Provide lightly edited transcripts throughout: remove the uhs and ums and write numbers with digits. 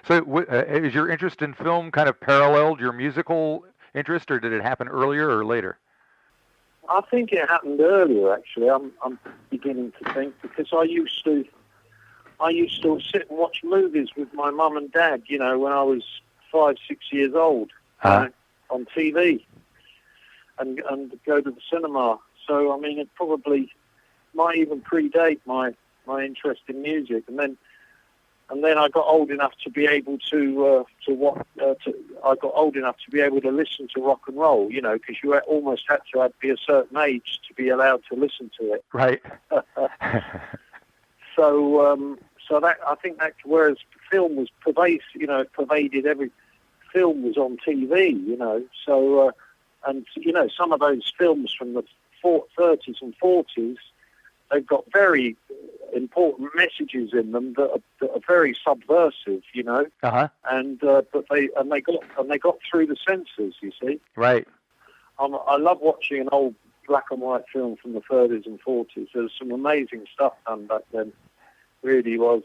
So, is your interest in film kind of paralleled your musical interest, or did it happen earlier or later? I think it happened earlier, actually. I'm beginning to think, because I used to sit and watch movies with my mum and dad, when I was 5, 6 years old, on TV, and go to the cinema. So, I mean, it probably might even predate my interest in music. And then I got old enough to be able to listen to rock and roll, because you almost had to be a certain age to be allowed to listen to it. Right. So that, I think that, whereas film was pervaded every film was on TV, So and some of those films from the 30s and 40s, they've got very important messages in them that are very subversive, and but they got through the censors, you see. Right. I love watching an old black and white film from the 30s and 40s. There's some amazing stuff done back then. Really was.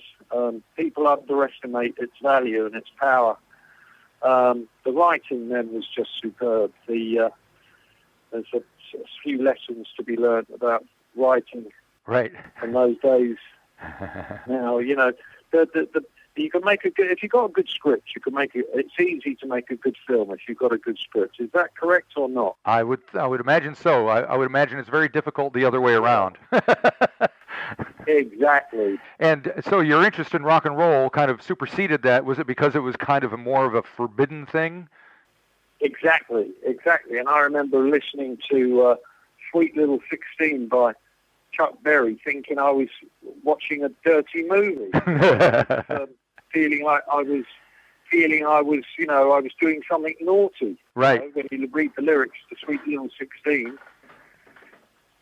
People underestimate its value and its power. The writing then was just superb. There's a few lessons to be learned about writing. Right. In those days. Now, you can make if you've got a good script, you can make it. It's easy to make a good film if you've got a good script. Is that correct or not? I would imagine so. I would imagine it's very difficult the other way around. Exactly. And so your interest in rock and roll kind of superseded that. Was it because it was kind of more of a forbidden thing? Exactly. And I remember listening to Sweet Little 16 by Chuck Berry, thinking I was watching a dirty movie. Feeling like I was, I was doing something naughty. Right. When you read the lyrics to Sweet Little 16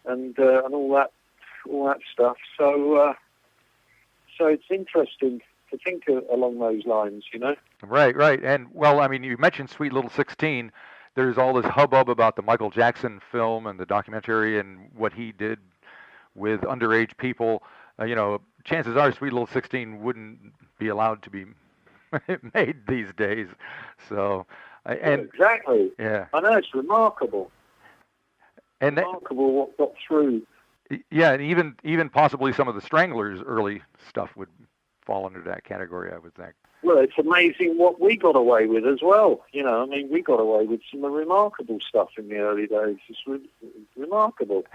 and all that stuff. So it's interesting to think along those lines, Right. And, well, I mean, you mentioned Sweet Little 16. There's all this hubbub about the Michael Jackson film and the documentary and what he did with underage people. Chances are Sweet Little 16 wouldn't be allowed to be made these days. So, exactly. Yeah. I know, it's remarkable. And remarkable what got through. Yeah, and even possibly some of the Stranglers' early stuff would fall under that category, I would think. Well, it's amazing what we got away with as well. We got away with some remarkable stuff in the early days. It's remarkable.